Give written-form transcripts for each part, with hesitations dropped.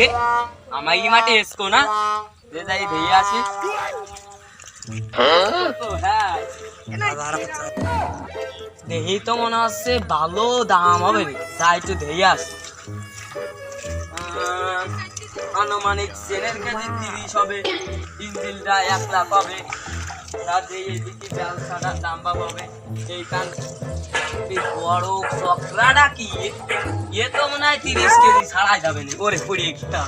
এ আমাই মাঠে এসকো না যে যাই ধেয়ে আসি দেহি তো মনে হচ্ছে ভালো দাম হবে তাই একটু ধেয়ে আসি আনুমানিক সেনের কেজি 30 হবে ইঞ্জিলটা 1 লাখ হবে তার এইদিকে ব্যবসাটার দাম পাবে এইখান বড় চক্রাটা কি এ তো মনে হয় 30 কেজি ছাড়াই যাবে না ওরে পড়িয়ে কিটা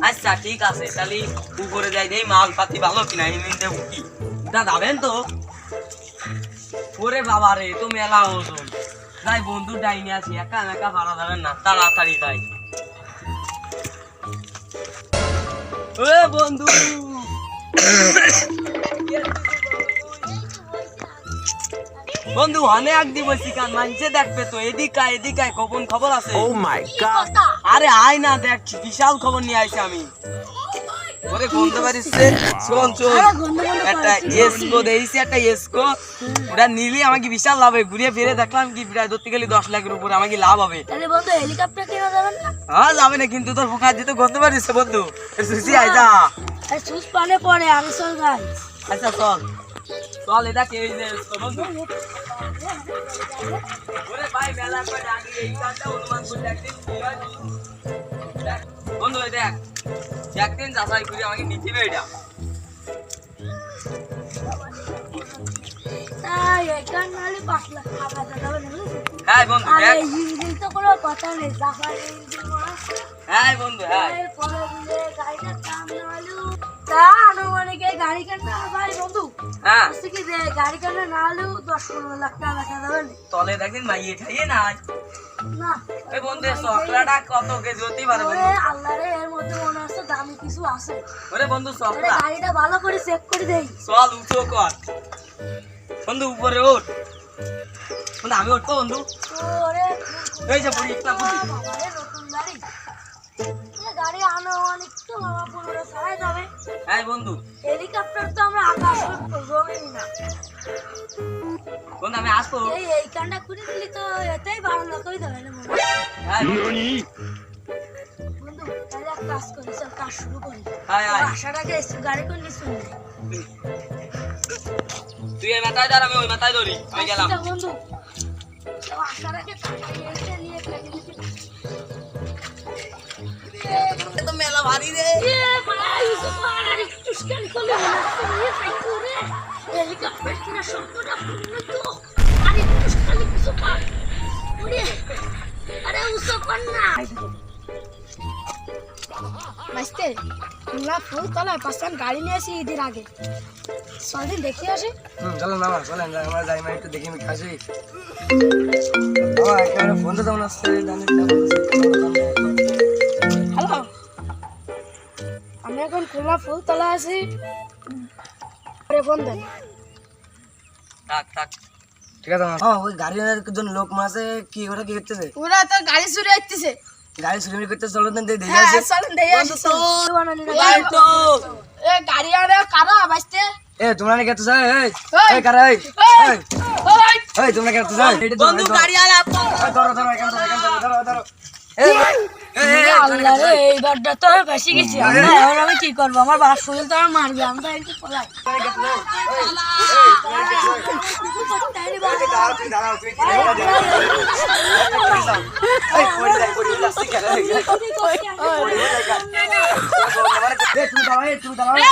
আচ্ছা ঠিক আছে তাহলে উপরে যাই দেই মাল পাতি ভালো কিনা এমনিতে উঠি তা যাবেন তো ওরে বাবা রে তো মেলা ওজন তাই বন্ধু ডাইনি আছি একা একা ভাড়া যাবেন না তাড়াতাড়ি তাই ও বন্ধু বন্ধু অনেক দিবসী কান মানছে দেখবে তো এদিকে গোপন খবর আছে ও মাই গড আরে আয় না দেখ বিশাল খবর নিয়ে আইছি আমি ওরে বন্ধু বাড়িতে চল একটা এসকো দেইছি একটা এসকো ওটা নিলে আমাকে বিশাল লাভ হবে ঘুরে ফিরে দেখলাম কি প্রায় ধরতে গেলে 10 লাখের উপরে আমাকে লাভ হবে তাহলে বন্ধু হেলিকপ্টার কিনা যাবেন না হ্যাঁ যাবে না কিন্তু তোর ফোকা দিতে গন্ধ বাড়িস বন্ধু সুসি আই যা আর সুস পানে পড়ে আমি চল যাই আচ্ছা চল চল এটা কে এই যে এসকো বন্ধু ওরে ভাই মেলা করে আগে এই কাজটা অনুমান করে একদিন দেখ বন্ধু এই দেখ একদিন যাচাই করে আমাকে নিতে হবে এটা তাই এখান নালে 5 লাখ টাকা যাবে না হ্যাঁ বন্ধু আরে দেখ ইঞ্জিন তো কোনো কথা নেই জাফার ইঞ্জিন আছে হ্যাঁ বন্ধু হ্যাঁ এই পরে দিলে গাড়িটা দাম নালু তা আনুমানিক এই গাড়ি কেনা ভাই বন্ধু হ্যাঁ আজকে কি যে গাড়ি কেনা নালু 10-15 লাখ টাকা দেখা যাবে না তলে দেখেন মাইয়ে খাইয়ে না না এই বন্ধু চকলাটা কত কেজি হতে পারে ওরে বন্ধু আল্লাহ রে এর মধ্যে মনে হচ্ছে দামি কিছু আছে ওরে বন্ধু আরে চকলা গাড়িটা ভালো করে চেক করে দেই চল উঠো কর বন্ধু উপরে ওঠ বন্ধু আমি উঠবো বন্ধু ওরে এই যে পুরি একটা পুরি বাবারে নতুন গাড়ি এই গাড়ি আনুমানিক তো বাবা 15 ছাড়াই যাবে হ্যাঁ বন্ধু হেলিকপ্টার তো আমরা আকাশ জমিনি না বন্ধু আমি আসবো এই কান্ডা করে দিলি তো এতেই 12 লাখ হয়ে যাবে না মনে হয়। হ্যাঁ বন্ধু তাহলে এক কাজ করি চল কাজ শুরু করি হ্যাঁ হ্যাঁ আশাটাকে গাড়ি করে নিয়ে শুনি তুই এই মাথায় ধর আমি ওই মাথায় ধরি আমি গেলাম বন্ধু আশাটাকে এসে নিয়ে ফেলে দিতে তো মেলা ভারী রে এ ভাই সুপার চুস্কান করলে নিয়ে ফাইট করে হেলিকপ্টার কিনা শব্দটা শুনলে তো আরে চুস্কান সুপার ওরে আরে সুপার না মাস্তে আমরা ফুল তলায় পাঁচটা গাড়ি নিয়ে আসি ঈদের আগে চলেন দেখে আসি চলো না চলেন আমরা যাই মানে একটু দেখি আমি খাসি বাবা একেবারে ফোন তো তেমন আসছে হ্যালো আমরা এখন খোলা ফুল তলায় আছি ফোন দেন থাক ঠিক আছে হ্যাঁ ওই গাড়ির জন্য লোক মাসে কি ওরা কি করতেছে ওরা তো গাড়ি চুরি হইতেছে গাড়ি চুরি করতে চলো না দেখে হ্যাঁ আসে চলেন দেখে আসি তো তো এ গাড়ি আরে কারা বাসতে এ তোমরা কি করতেছ এই কারা এই এই তোমরা কি করতেছ বন্ধু গাড়ি আলা ধরো ধরো আল্লাহ রে এইবারটা তো বেশি গেছি এখন আমি কি করবো আমার বাস শরীর তো আমার মারবে আমি তো একটু পলাই তুমি দাঁড়াও